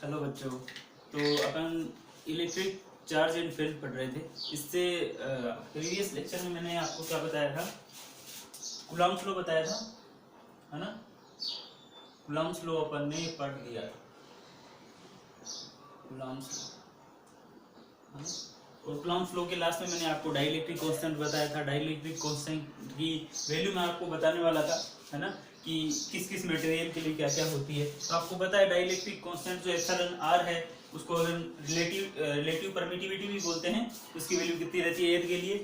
Hello बच्चों। तो अपन electric charge and field पढ़ रहे थे। इससे प्रीवियस लेक्चर में मैंने आपको क्या बताया था, कूलॉम्स लॉ बताया था, है ना। कूलॉम्स लॉ अपन ने पढ़ लिया था, कूलॉम्स लॉ, है ना। और कूलॉम्स लॉ के लास्ट में मैंने आपको डाइलेक्ट्रिक कांस्टेंट बताया था। डाइलेक्ट्रिक कांस्टेंट की वैल्यू मैं आपको बताने वाला था, है ना, कि किस किस मटेरियल के लिए क्या क्या होती है। तो आपको पता है डाइलेक्ट्रिक कांस्टेंट जो एप्सिलॉन आर है, उसको अगर रिलेटिव परमिटिविटी भी बोलते हैं, उसकी वैल्यू कितनी रहती है एयर के लिए,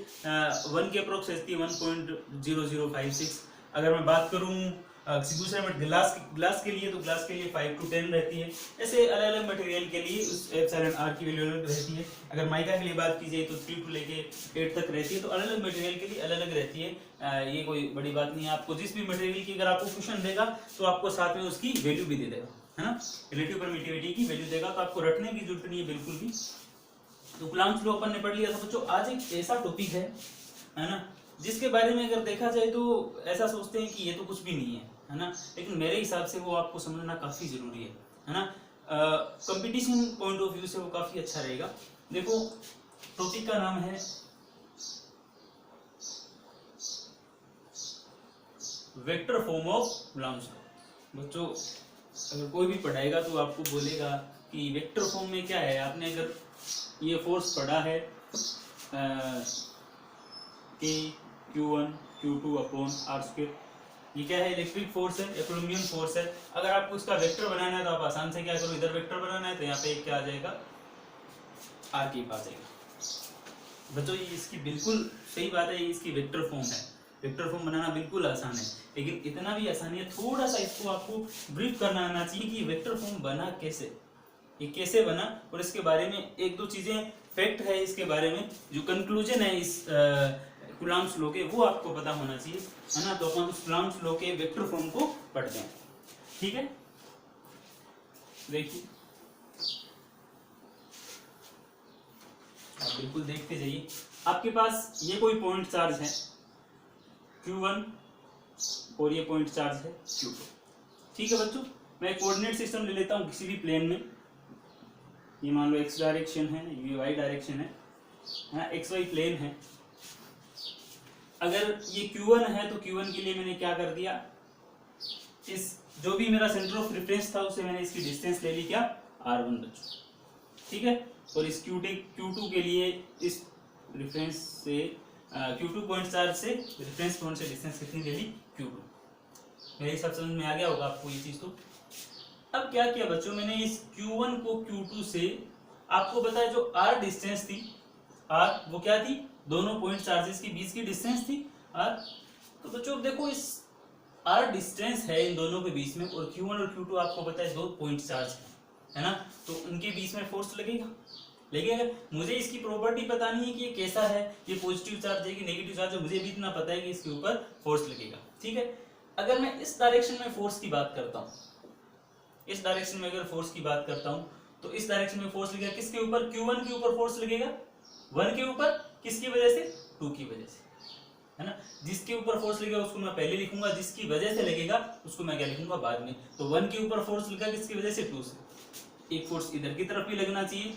1 के अप्रोक्स रहती है 1.0056। अगर मैं बात करूं किसी दूसरे में ग्लास के लिए, तो ग्लास के लिए 5 to 10 रहती है। ऐसे अलग अलग मटेरियल के लिए उस एप्सिलॉन आर की वैल्यू अलग रहती है। अगर माइका के लिए बात की जाए तो 3 to लेके 8 तक रहती है। तो अलग अलग मटेरियल के लिए अलग अलग रहती है। ये कोई बड़ी बात नहीं है। आपको जिस भी मटेरियल की अगर आपको क्वेश्चन देगा तो आपको साथ में उसकी वैल्यू भी दे देगा, है ना, रिलेटिव परमिटिविटी की वैल्यू देगा, तो आपको रटने की जरूरत नहीं है बिल्कुल भी। तो कूलॉम्स लॉ अपन ने पढ़ लिया था बच्चों। आज एक ऐसा टॉपिक है ना, जिसके बारे में अगर देखा जाए तो ऐसा सोचते हैं कि ये तो कुछ भी नहीं है ना, लेकिन मेरे हिसाब से वो आपको समझना काफी जरूरी है ना। कंपटीशन पॉइंट ऑफ व्यू से वो काफी अच्छा रहेगा। देखो, टॉपिक का नाम है vector form of Coulomb's law. बच्चों, अगर कोई भी पढ़ाएगा तो आपको बोलेगा कि वेक्टर फॉर्म में क्या है। आपने अगर ये फोर्स पढ़ा है के Q1 Q2 upon are square, ये क्या है, इलेक्ट्रिक फोर्स है या कूलम्बियन फोर्स है। अगर आपको इसका वेक्टर बनाना है तो आप आसान से क्या करो, इधर वेक्टर बनाना है तो यहाँ पे क्या आ जाएगा, आर क्यूब आ जाएगा। बच्चों, ये इसकी बिल्कुल सही बात है, ये इसकी वेक्टर फॉर्म है। वेक्टर फॉर्म बनाना बिल्कुल आसान है, लेकिन इतना भी आसान है, थोड़ा सा इसको आपको ब्रीफ करना आना चाहिए कि वेक्टर फॉर्म बना कैसे, ये कैसे बना, और इसके बारे में एक दो चीजें फैक्ट है इसके बारे में, जो कंक्लूजन है इस कूलॉम्स लॉ के, वो आपको पता होना चाहिए, है ना। तो अपन उस कूलॉम्स लॉ के वेक्टर फॉर्म को पढ़ते हैं, ठीक है। देखिए, आप बिल्कुल देखते जाइए। आपके पास ये कोई पॉइंट चार्ज है Q1 और ये पॉइंट चार्ज है Q2, ठीक है बच्चों। मैं कोऑर्डिनेट सिस्टम ले लेता हूँ किसी भी प्लेन में। ये मान लो x डायरेक्शन है, ये y डायरेक्शन है, एक्स वाई प्लेन है। अगर ये Q1 है तो Q1 के लिए मैंने क्या कर दिया, इस जो भी मेरा सेंटर ऑफ रेफरेंस था उससे मैंने इसकी डिस्टेंस ले ली, क्या, R1 बच्चों, ठीक है। और इस Q2 के लिए इस रेफरेंस से Q2 पॉइंट चार्ज से रेफरेंस पॉइंट से डिस्टेंस कितनी ले ली, Q2। मेरे हिसाब से समझ में आ गया होगा आपको ये चीज। तो अब क्या किया बच्चों, मैंने इस Q1 को Q2 से, आपको पता है जो R डिस्टेंस थी, R वो क्या थी, दोनों पॉइंट चार्जेस के बीच की डिस्टेंस थी R। तो बच्चों देखो, इस R डिस्टेंस है इन दोनों के बीच में, और Q1 और Q2 आपको पता है दो पॉइंट चार्ज है ना, तो उनके बीच में फोर्स लगेगा। लेकिन मुझे इसकी प्रॉपर्टी पता नहीं है कि ये कैसा है, ये पॉजिटिव चार्ज है कि नेगेटिव चार्ज है, मुझे भी इतना पता है कि इसके ऊपर फोर्स लगेगा, ठीक है। अगर मैं इस डायरेक्शन में फोर्स की बात करता हूँ, इस डायरेक्शन में अगर फोर्स की बात करता हूं, तो इस डायरेक्शन में फोर्स लगेगा किसके ऊपर, Q1 के ऊपर फोर्स लगेगा, 1 के ऊपर, किसकी वजह से, 2 की वजह से, है ना। जिसके ऊपर फोर्स लगेगा उसको मैं पहले लिखूंगा, जिसकी वजह से लगेगा उसको मैं क्या लिखूंगा बाद में। तो 1 के ऊपर फोर्स लगा किसकी वजह से, 2 से। एक फोर्स इधर की तरफ भी लगना चाहिए,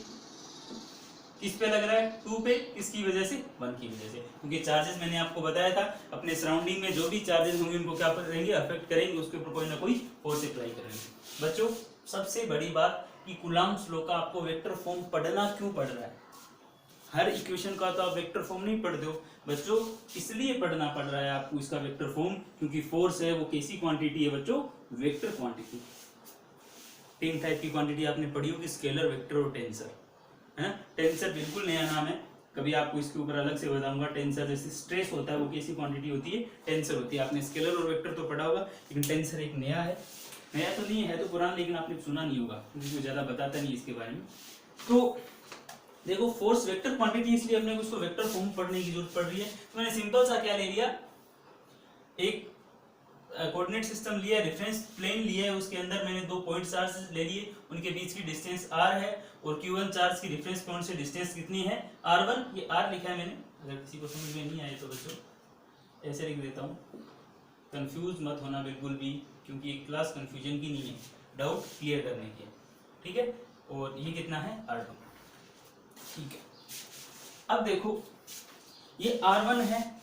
किस पे लग रहा है, 2 पे, किसकी वजह से, 1 की वजह से। क्योंकि चार्जेस मैंने आपको बताया था, अपने सराउंडिंग में जो भी चार्जेस होंगे उनको क्या करेंगे, अफेक्ट करेंगे, उसके ऊपर कोई ना कोई फोर्स अप्लाई करेंगे। बच्चों, सबसे बड़ी बात कि कूलॉम्स लॉ का आपको वेक्टर फॉर्म पढ़ना क्यों पड़ रहा है। हर इक्वेशन का तो आप वेक्टर फॉर्म नहीं पढ़ते हो बच्चों, इसलिए पढ़ना पड़ रहा है आपको इसका वेक्टर फॉर्म, क्योंकि फोर्स है वो कैसी क्वांटिटी है बच्चों, वेक्टर क्वांटिटी। 3 टाइप की क्वांटिटी आपने पढ़ी होगी, स्केलर, वेक्टर और टेंसर, है ना। टेंसर बिल्कुल नया नाम है, कभी आपको इसके ऊपर अलग से बताऊंगा। टेंसर जैसे स्ट्रेस होता है वो कैसी क्वांटिटी होती है, टेंसर होती है। आपने स्केलर और वेक्टर तो पढ़ा होगा, लेकिन टेंसर एक नया है, नया तो नहीं है तो पुराना, लेकिन आपने सुना नहीं होगा क्योंकि कोई ज्यादा बताता नहीं इसके बारे में। तो देखो, फोर्स वेक्टर क्वांटिटी, इसलिए अपने को इसको वेक्टर फॉर्म पढ़ने की जरूरत पड़ रही है। तो मैंने सिंपल सा क्या ले लिया, एक कोऑर्डिनेट सिस्टम लिया, रेफरेंस प्लेन लिया है, उसके अंदर मैंने दो पॉइंट चार्ज ले लिए, उनके बीच की डिस्टेंस r है, और Q1 चार्ज की रेफरेंस पॉइंट से डिस्टेंस कितनी है, R1। ये r लिखा है मैंने, अगर किसी को समझ में नहीं आए तो बच्चों ऐसे लिख देता हूँ, कंफ्यूज मत होना बिल्कुल भी, क्योंकि एक क्लास कंफ्यूजन की नहीं है, डाउट क्लियर करने की है, ठीक है। और ये कितना है R2। ठीक है, अब देखो ये R1 है,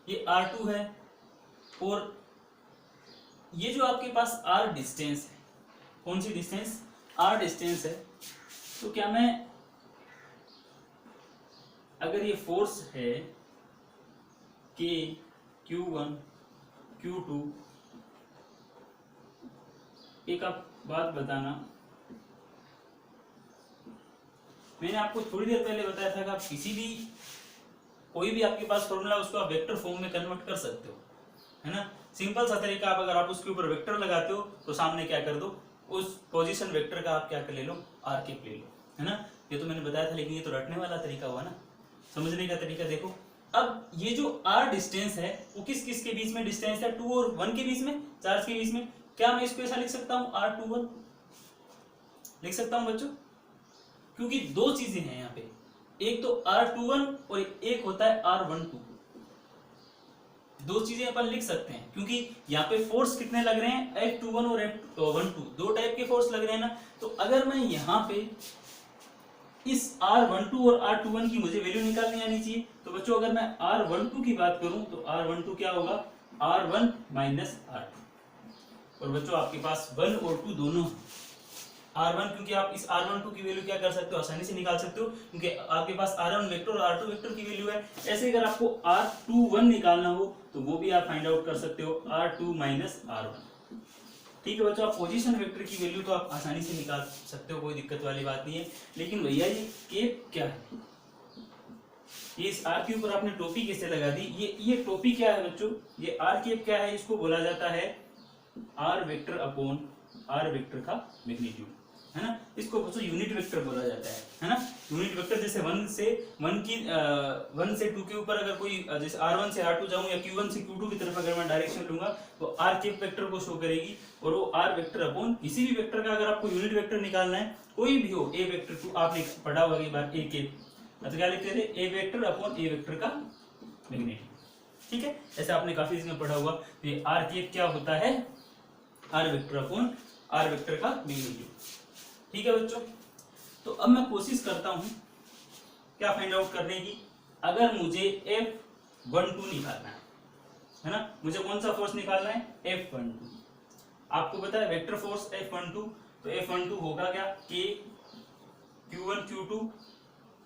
ये R2 है, और ये जो आपके पास R डिस्टेंस है, कौन सी डिस्टेंस, R डिस्टेंस है, तो क्या मैं अगर ये फोर्स है K Q1 Q2, एक आप बात बताना, मैंने आपको थोड़ी देर पहले बताया था कि आप किसी भी कोई भी आपके पास फॉर्मूला उसको आप वेक्टर फॉर्म में कन्वर्ट कर सकते हो, है ना। सिंपल सा तरीका, आप अगर आप उसके ऊपर वेक्टर लगाते हो तो सामने क्या कर दो, उस पोजीशन वेक्टर का आप क्या कर ले लो, आर के ले लो, है ना। ये तो मैंने बताया था, लेकिन ये तो रटने वाला तरीका हुआ ना, समझने का तरीका देखो। अब ये जो आर डिस्टेंस है वो किस किस के बीच में डिस्टेंस है, 2 और 1 के बीच में, चार्ज के बीच में। क्या मैं इसको ऐसा लिख सकता हूँ, R21 लिख सकता हूँ बच्चों, क्योंकि दो चीजें हैं यहाँ पे, एक तो R21 और एक होता है R12। दो चीजें अपन लिख सकते हैं, क्योंकि यहाँ पे फोर्स कितने लग रहे हैं, F21 और F12, दो टाइप के फोर्स लग रहे हैं ना। तो अगर मैं यहाँ पे इस R12 और R21 की मुझे वैल्यू निकालनी आनी चाहिए, तो बच्चों अगर मैं R12 की बात करूं तो R12 क्या होगा, R1 माइनस R2। और बच्चों आपके पास 1 और 2 दोनों R1, क्योंकि आप इस R12 की वैल्यू क्या कर सकते हो, आसानी से निकाल सकते हो, क्योंकि आपके पास R1 वेक्टर और R2 वेक्टर की वैल्यू है। ऐसे अगर आपको R21 निकालना हो तो वो भी आप फाइंड आउट कर सकते हो, R2 माइनस R1। ठीक है बच्चों, आप पोजीशन वेक्टर की वैल्यू तो आप आसानी से निकाल सकते हो, कोई दिक्कत वाली बात नहीं है। लेकिन भैया ये केप क्या है, ये इस आर के ऊपर आपने टोपी कैसे लगा दी, ये टोपी क्या है बच्चों, ये आर केप क्या है, इसको बोला जाता है R vector upon R vector का मैग्नीट्यूड, है ना। इसको बच्चों यूनिट वेक्टर बोला जाता है ना। यूनिट वेक्टर जैसे 1 से 2 के ऊपर अगर कोई जैसे R1 से R2 जाऊं या Q1 से Q2 की तरफ अगर मैं डायरेक्शन लूंगा तो आर केप वेक्टर को शो करेगी, और वो आर वेक्टर अपॉन किसी भी वेक्टर का अगर आपको यूनिट वेक्टर निकालना है, कोई भी हो, ए वेक्टर, टू आपने पढ़ा होगा एक बार, ए केप, तो क्या लिखते थे, ए वेक्टर अपॉन ए वेक्टर का मैग्नीट्यूड। ठीक है, ऐसे आपने काफी इसमें पढ़ा होगा। तो ये आर केप क्या होता है, R vector upon R vector का मैग्नीट्यूड। ठीक है बच्चों, तो अब मैं कोशिश करता हूं क्या फाइंड आउट करने की, अगर मुझे F12 निकालना है ना, मुझे कौन सा फोर्स निकालना है, F12। आपको पता है वेक्टर फोर्स F12, तो F12 होगा क्या, K Q1 Q2,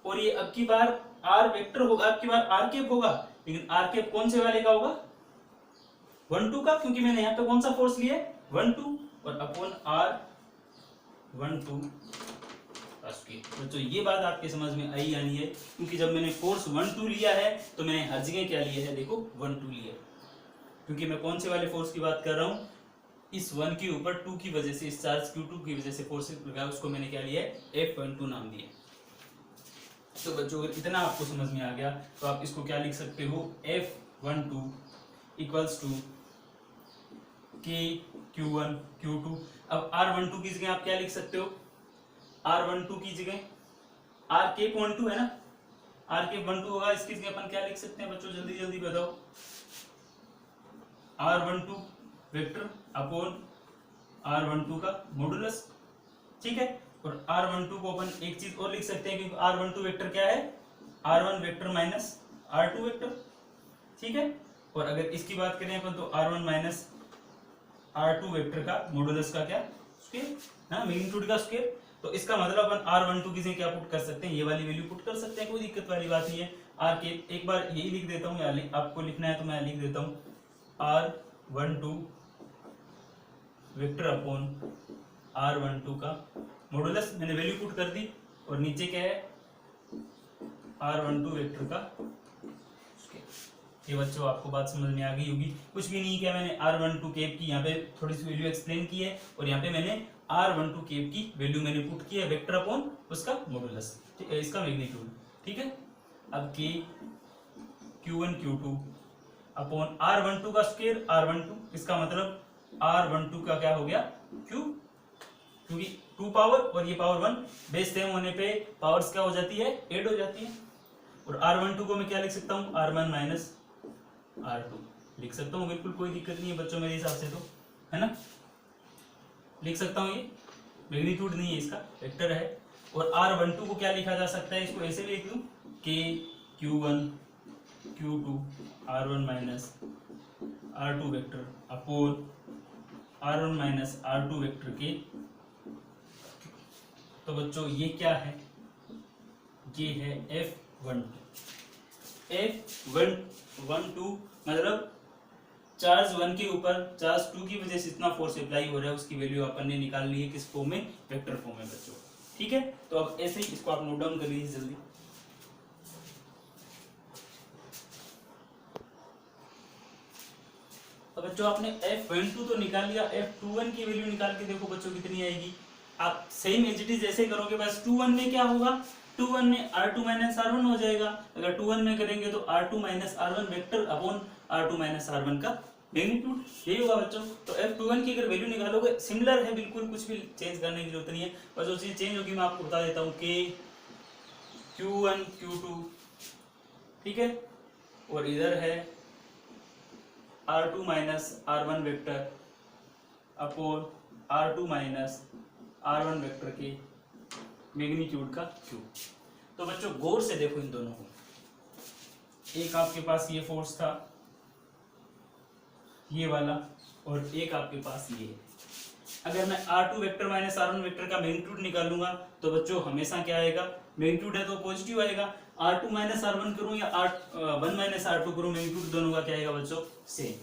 और ये अब की बार R वेक्टर होगा, अब की बार R केप होगा, लेकिन R केप कौन से वाले का होगा, 12 का, क्योंकि मैंने यहाँ पे कौन सा फोर्स लिया है, 12, और अपॉन R12 तो ये बात आपके समझ में आई यानी है, क्योंकि जब मैंने फोर्स 12 लिया है तो मैंने हर जगह क्या लिया है, देखो 12 लिया है, क्योंकि मैं कौन से वाले फोर्स की बात कर रहा हूँ, इस 1 के ऊपर 2 की वजह से, इस चार्ज Q2 की वजह से फोर्स लगा, उसको मैंने क्या लिया है, F12 नाम दिया। तो बच्चों अगर इतना आपको समझ में आ गया तो आप इसको क्या लिख सकते हो, F12 equals to K Q1 Q2। अब R12 की जगह आप क्या लिख सकते हो, R12 की जगह R के 12 है ना, R के 12 होगा, इसकी जगह अपन क्या लिख सकते हैं बच्चों, जल्दी जल्दी बताओ, R12 वेक्टर अपॉन R12 का मॉडुलस। ठीक है, और R12 को अपन एक चीज और लिख सकते हैं, क्योंकि R12 वेक्टर क्या है, R1 vector minus R2 vector. ठीक है, और अगर इसकी बात करें अपन तो R1 माइनस R2 वेक्टर का मॉडुलस का क्या, स्क्वायर, है ना, मैग्नीट्यूड का स्क्वायर। तो इसका मतलब अपन R12 की जगह क्या पुट कर सकते हैं, ये वाली वैल्यू पुट कर सकते हैं, कोई दिक्कत वाली बात नहीं है। R के एक बार यही लिख देता हूँ, या आपको लिखना है तो मैं लिख देता हूँ, R12 वेक्टर अपॉन R12 का मॉडुलस, मैंने वैल्यू पुट कर दी, और नीचे क्या है, R12 वेक्टर का स्क्वायर। ये बच्चों आपको बात समझ में आ गई होगी, कुछ भी नहीं किया मैंने, R12 केप की यहाँ पे थोड़ी सी वैल्यू एक्सप्लेन की है, और यहाँ पे मैंने R12 केप की वैल्यू मैंने पुट की है, वेक्टर अपॉन उसका मॉडुलस, ठीक है, इसका मैग्नीट्यूड। ठीक है, अब K Q1 Q2 upon R12 का स्क्वायर R12, इसका मतलब R12 का क्या हो गया, Q, क्योंकि 2 पावर और ये पावर 1 बेस सेम होने पे पावर्स क्या हो जाती है, ऐड हो जाती है। और R12 को मैं क्या लिख सकता हूँ, R1 माइनस R2 लिख सकता हूँ, बिल्कुल कोई दिक्कत नहीं है बच्चों मेरे हिसाब से, तो है ना, लिख सकता हूँ ये। मैग्नीट्यूड नहीं है इसका, वेक्टर है। और R12 को क्या लिखा जा सकता है, इसको ऐसे लिख लूँ कि Q1 Q2 R1 minus R2 vector upon R1 minus R2 vector के। तो बच्चों ये क्या है, ये है F12। F12 मतलब चार्ज 1 के ऊपर चार्ज 2 की वजह से इतना फोर्स अप्लाई हो रहा है, उसकी वैल्यू अपन ने निकाल ली है किस फॉर्म में, वेक्टर फॉर्म में बच्चों। ठीक है, तो अब ऐसे ही इसको आप नोट डाउन कर लीजिए जल्दी। तो बच्चों आपने F12 तो निकाल लिया, F21 की वैल्यू निकाल के देखो बच्चों कितनी आएगी। आप सेम एज इट इज ऐसे करोगे, बस 21 में क्या होगा, 21 में R2 माइनस R1 हो जाएगा। अगर 21 में करेंगे तो R2 minus R1 vector upon R2 minus R1 का मैग्नीट्यूड, यही होगा बच्चों। तो F21 की अगर वैल्यू निकालोगे, सिमिलर है बिल्कुल, कुछ भी चेंज करने की जरूरत नहीं है। बस जो चीज चेंज होगी मैं आपको बता देता हूँ कि Q1 Q2, ठीक है, और इधर है R2 minus R1 vector upon R2 minus R1 vector के मैग्नीट्यूड का क्यूब। तो बच्चों गौर से देखो इन दोनों को, एक आपके पास ये फोर्स था ये वाला, और एक आपके पास ये है। अगर मैं R2 vector minus R1 vector का मैग्नीट्यूड निकालूंगा तो बच्चों हमेशा क्या आएगा, मैग्नीट्यूड है तो पॉजिटिव आएगा। R2 माइनस R1 करूं या R1 माइनस R2 करूं, मैग्नीट्यूड दोनों का क्या आएगा बच्चों, सेम।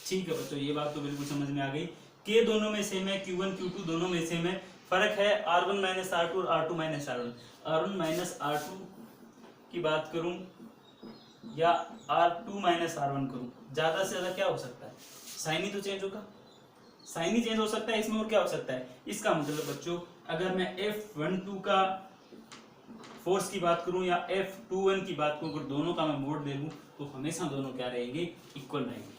ठीक है बच्चों, ये बात तो बिल्कुल समझ में आ गई कि दोनों में सेम है, Q1 Q2 दोनों में सेम है। फर्क है R1 माइनस R2 और R2 minus R1। R1 minus R2 की बात करूं या R2 माइनस R1 करूं, ज्यादा से ज्यादा क्या हो सकता है, साइन ही तो चेंज होगा, साइन ही चेंज हो सकता है इसमें, और क्या हो सकता है। इसका मतलब बच्चों अगर मैं F12 का फोर्स की बात करूं या F21 की बात करूं, अगर दोनों का मैं मोड ले लूं तो हमेशा दोनों क्या रहेंगे, इक्वल रहेंगे।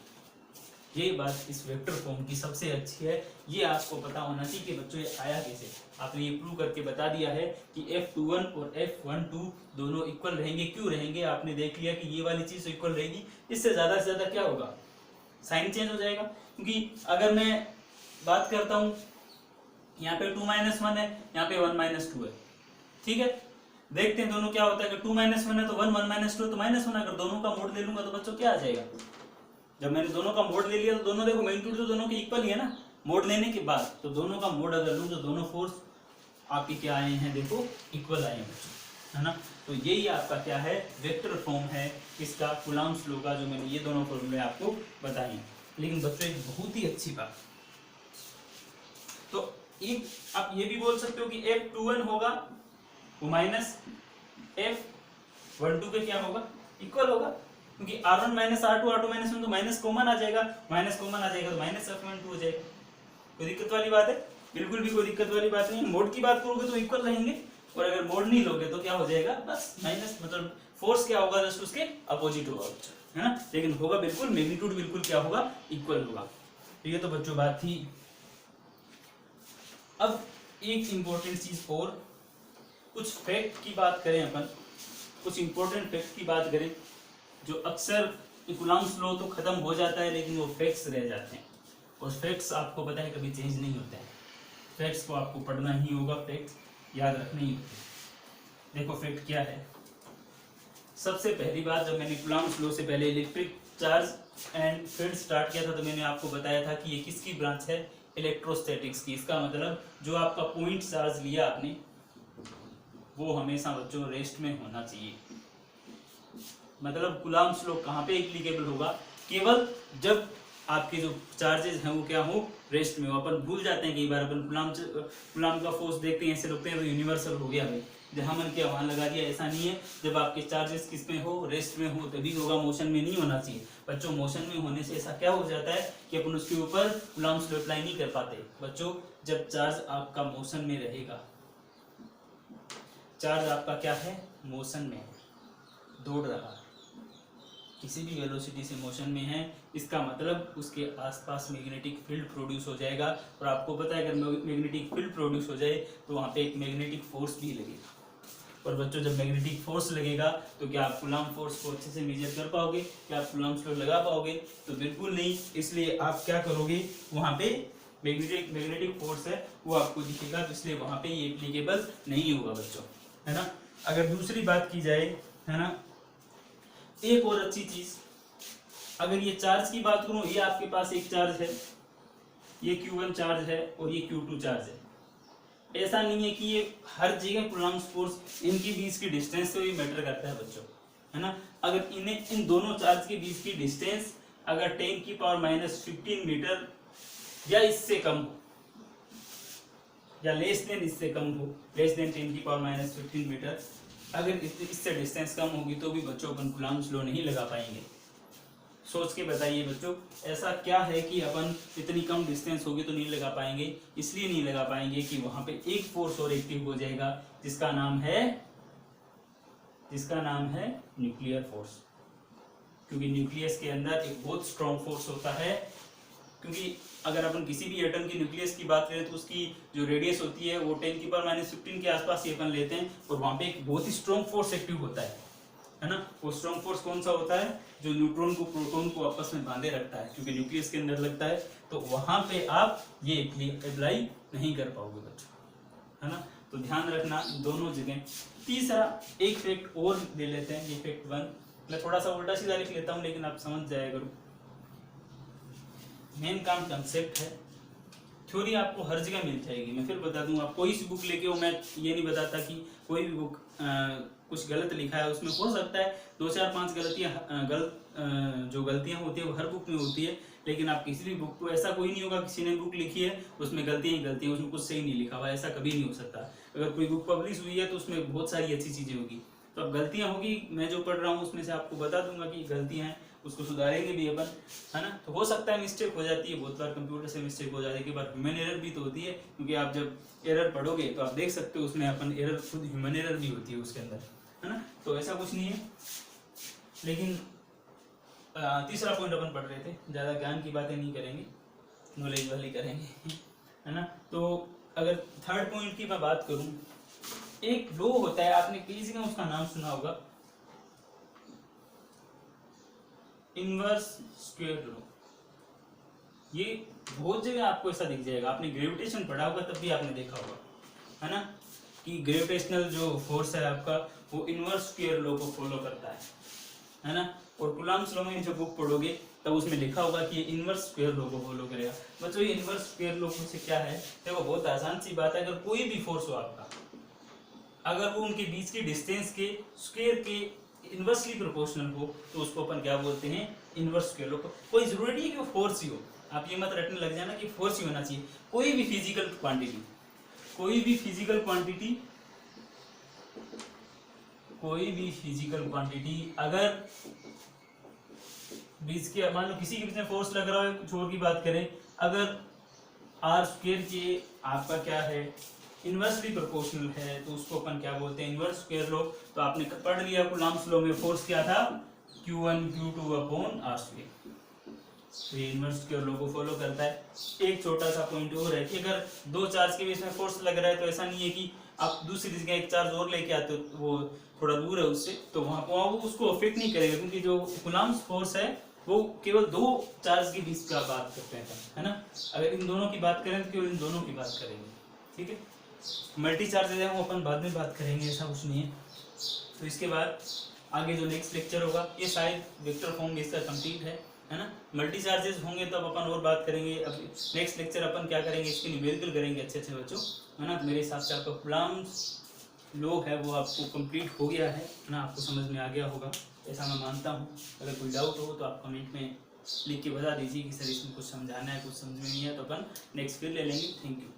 ये बात इस वेक्टर फॉर्म की सबसे अच्छी है, ये आपको पता होना चाहिए कि बच्चों ये आया कैसे। आपने ये प्रूव करके बता दिया है कि F21 और F12 दोनों इक्वल रहेंगे। क्यों रहेंगे, आपने देख लिया कि ये वाली चीज इक्वल रहेगी, इससे ज्यादा से ज्यादा क्या होगा, साइन चेंज हो जाएगा। क्योंकि अगर मैं बात करता हूँ यहाँ पे 2 माइनस 1 है, यहाँ पे 1 माइनस 2 है, ठीक है, देखते हैं दोनों क्या होता है। अगर 2 माइनस 1 है तो 1 माइनस 2 है तो माइनस 1। अगर दोनों का मोड ले लूंगा तो बच्चों क्या आ जाएगा, जब मैंने दोनों का मोड ले लिया तो दोनों देखो मैग्नीट्यूड तो दोनों के इक्वल ही है ना, मोड लेने के बाद तो दोनों का मोड अगर लूं तो दोनों फोर्स आपके क्या आए हैं, देखो इक्वल आए हैं बच्चों, है ना। तो यही आपका क्या है, वेक्टर फॉर्म है इसका, कूलम्ब्स लॉ का, जो मैंने ये दोनों फॉर्मूले आपको बताए हैं। लेकिन बच्चों एक बहुत ही अच्छी बात, तो एक आप ये भी बोल सकते हो कि F21 होगा वो माइनस F12 के क्या होगा, इक्वल होगा। क्योंकि R1 minus R2 R2 minus 1 तो माइनस कॉमन आ जाएगा, माइनस कॉमन आ जाएगा तो माइनस F12 हो जाएगा। कोई दिक्कत वाली बात है, बिल्कुल भी कोई दिक्कत वाली बात नहीं है। मोड की बात करोगे तो इक्वल रहेंगे, और अगर मोड नहीं लोगे तो क्या हो जाएगा, बस माइनस, मतलब फोर्स क्या होगा, जस्ट उसके अपोजिट होगा, है ना। लेकिन होगा बिल्कुल, मैग्नीट्यूड बिल्कुल क्या होगा, इक्वल होगा। तो ये तो बच्चों बात थी। अब एक इंपॉर्टेंट चीज और, कुछ फैक्ट की बात करें अपन, कुछ इंपॉर्टेंट फैक्ट की बात करें, जो अक्सर कूलम्ब्स लॉ तो खत्म हो जाता है लेकिन वो फैक्ट्स रह जाते हैं, और फैक्ट्स आपको पता है कभी चेंज नहीं होते हैं। फैक्ट्स को आपको पढ़ना ही होगा, फैक्ट्स याद रखने ही होते। देखो फैक्ट क्या है, सबसे पहली बात, जब मैंने कूलम्ब्स लॉ से पहले electric charge and field start किया था तो मैंने आपको बताया था कि ये किसकी ब्रांच है, इलेक्ट्रोस्टैटिक्स की। इसका मतलब जो आपका पॉइंट चार्ज लिया आपने वो हमेशा बच्चों रेस्ट में होना चाहिए। मतलब कूलम्ब्स लॉ कहाँ पे एप्लीकेबल होगा, केवल जब आपके जो चार्जेस हैं वो क्या हो, रेस्ट में हो। अपन भूल जाते हैं कई बार, अपन कूलम्ब का फोर्स देखते हैं ऐसे लगते हैं तो यूनिवर्सल हो गया भाई, जहां मन किया वहां लगा दिया, ऐसा नहीं है। जब आपके चार्जेस किस में हो, रेस्ट में हो, तभी होगा, मोशन में नहीं होना चाहिए बच्चों। मोशन में होने से ऐसा क्या हो जाता है कि अपन उसके ऊपर कूलम्ब्स लॉ अप्लाई नहीं कर पाते बच्चों। जब चार्ज आपका मोशन में रहेगा, चार्ज आपका क्या है, मोशन में है, दौड़ रहा है, किसी भी वेलोसिटी से मोशन में है, इसका मतलब उसके आसपास मैग्नेटिक फील्ड प्रोड्यूस हो जाएगा। और आपको पता है अगर मैग्नेटिक फील्ड प्रोड्यूस हो जाए तो वहाँ पे एक मैग्नेटिक फोर्स भी लगेगा। और बच्चों जब मैग्नेटिक फोर्स लगेगा तो क्या आप कूलम्ब फोर्स को अच्छे से मेजर कर पाओगे, क्या आप कूलम्ब्स लॉ लगा पाओगे, तो बिल्कुल नहीं। इसलिए आप क्या करोगे, वहाँ पे मैग्नेटिक फोर्स है वो आपको दिखेगा, तो इसलिए वहां पे ये एप्लीकेबल नहीं होगा बच्चों, है ना। अगर दूसरी बात की जाए, है ना, एक और अच्छी चीज, अगर ये चार्ज की बात करूं, ये आपके पास एक चार्ज है, ये Q1 चार्ज है और ये Q2 चार्ज है। ऐसा नहीं है कि ये हर जगह कूलम्ब फोर्स, इनके बीच की डिस्टेंस तो ये मैटर करता है बच्चों, है ना। अगर इन्हें इन दोनों चार्ज के बीच की डिस्टेंस अगर 10⁻⁻15 मीटर या इससे कम हो, या लेस देन इससे कम हो, लेस देन 10⁻⁻15 मीटर, अगर इससे डिस्टेंस कम होगी तो भी बच्चों अपन कूलम्ब लॉ नहीं लगा पाएंगे। सोच के बताइए बच्चों, ऐसा क्या है कि अपन इतनी कम डिस्टेंस होगी तो नहीं लगा पाएंगे? इसलिए नहीं लगा पाएंगे कि वहां पे एक फोर्स और एक्टिव हो जाएगा जिसका नाम है न्यूक्लियर फोर्स, क्योंकि न्यूक्लियस के अंदर एक बहुत स्ट्रॉन्ग फोर्स होता है। क्योंकि अगर अपन किसी भी एटम की न्यूक्लियस की बात करें तो उसकी जो रेडियस होती है वो 10⁻⁻15 के आसपास ही अपन लेते हैं, और वहां पे एक बहुत ही स्ट्रॉन्ग फोर्स एक्टिव होता है ना। वो स्ट्रॉन्ग फोर्स कौन सा होता है? जो न्यूट्रॉन को प्रोटॉन को आपस में बांधे रखता है, क्योंकि न्यूक्लियस के अंदर लगता है, तो वहां पे आप ये अप्लाई नहीं कर पाओगे बच्चों, है ना। तो ध्यान रखना दोनों जगह। तीसरा एक फैक्ट और ले लेते हैं, ये फैक्ट 1 मैं थोड़ा सा उल्टा सीधा लिख लेता हूँ लेकिन आप समझ जाया करो। मेन काम कंसेप्ट है, थ्योरी आपको हर जगह मिल जाएगी। मैं फिर बता दूं, आप कोई सी बुक लेके हो, मैं ये नहीं बताता कि कोई भी बुक कुछ गलत लिखा है, उसमें हो सकता है 2-4-5 जो गलतियां होती है वो हर बुक में होती है, लेकिन आप किसी भी बुक को, ऐसा कोई नहीं होगा किसी ने बुक लिखी है उसमें गलतियां ही गलतियां, उसमें कुछ सही नहीं लिखा हुआ, ऐसा कभी नहीं हो सकता। अगर कोई बुक पब्लिश हुई है तो उसमें बहुत सारी अच्छी चीजें होगी, तो अब गलतियां होगी, मैं जो पढ़ रहा हूँ उसमें से आपको बता दूंगा कि गलतियां हैं, उसको सुधारेंगे भी अपन, है ना। तो हो सकता है मिस्टेक हो जाती है, बहुत बार कंप्यूटर से मिस्टेक हो जाती है, बार ह्यूमन एरर भी तो होती है, क्योंकि आप जब एरर पढ़ोगे तो आप देख सकते हो उसमें अपन एरर, खुद ह्यूमन एरर भी होती है उसके अंदर, है ना। तो ऐसा कुछ नहीं है। लेकिन तीसरा पॉइंट अपन पढ़ रहे थे, ज्यादा ज्ञान की बातें नहीं करेंगे, नॉलेज वाली करेंगे, है ना। तो अगर थर्ड पॉइंट की मैं बात करूं, एक लॉ होता है, आपने कई जगह उसका नाम सुना होगा, इनवर्स स्क्वायर लॉ। ये बहुत जगह आपको ऐसा दिख जाएगा, आपने ग्रेविटेशन पढ़ा होगा तब भी आपने देखा होगा, है ना, कि ग्रेविटेशनल जो फोर्स है आपका वो इनवर्स स्क्वायर लॉ को फॉलो करता है ना। और कूलम्ब लॉ में जब बुक पढ़ोगे तब उसमें लिखा होगा कि ये इनवर्स स्क्वायर लॉ को फॉलो करेगा। बच्चों ये इनवर्स स्क्वायर लॉ से क्या है? देखो बहुत आसान सी बात है, अगर कोई भी फोर्स हो आपका, अगर वो उनके बीच की डिस्टेंस के स्क्वायर के इनवर्सली प्रोपोर्शनल हो तो उसको अपन क्या बोलते हैं? Inverse square law. कोई जरूरी नहीं है कि वो फोर्स ही हो, आप ये मत रटने लग जाना कि फोर्स ही होना चाहिए। कोई भी फिजिकल क्वांटिटी, कोई भी फिजिकल क्वांटिटी अगर बीच के, मान लो किसी के बीच में फोर्स लग रहा है, कुछ और की बात करें, अगर आर स्क्वायर के आपका क्या है? इनवर्सली प्रोपोर्शनल है, तो उसको अपन क्या बोलते हैं? Inverse square law. तो आपने पढ़ लिया कूलम्ब लॉ में फोर्स क्या था? Q1 Q2 upon R square. तो ये इनवर्स स्क्वायर लॉ को फॉलो करता है। एक छोटा सा पॉइंट और है कि अगर दो चार्ज के बीच में फोर्स लग रहा है तो ऐसा नहीं है कि आप दूसरी जगह एक चार्ज और लेके आते हो, वो थोड़ा दूर है उससे, तो वहां वो उसको अफेक्ट नहीं करेगा, क्योंकि जो कूलम्ब फोर्स है वो केवल दो चार्ज के बीच का बात करते हैं, है ना। अगर इन दोनों की बात करें तो केवल इन दोनों की बात करेंगे, ठीक है। मल्टी चार्जेज है वो अपन बाद में बात करेंगे, ऐसा कुछ नहीं है। तो इसके बाद आगे जो नेक्स्ट लेक्चर होगा, ये शायद वेक्टर फॉर्म इसका कंप्लीट है ना। मल्टी चार्जेस होंगे तब अपन और बात करेंगे। अब नेक्स्ट लेक्चर अपन क्या करेंगे? इसके न्यूमेरिकल करेंगे अच्छे बच्चों, है ना। तो मेरे हिसाब से आपका कूलम्ब लॉ है वो आपको कंप्लीट हो गया है ना, आपको समझ में आ गया होगा, ऐसा मैं मानता हूँ। अगर कोई डाउट हो तो आप कमेंट में लिख के बता दीजिए कि सर इसमें कुछ समझाना है, कुछ समझ में नहीं है, तो अपन नेक्स्ट फिर ले लेंगे। Thank you.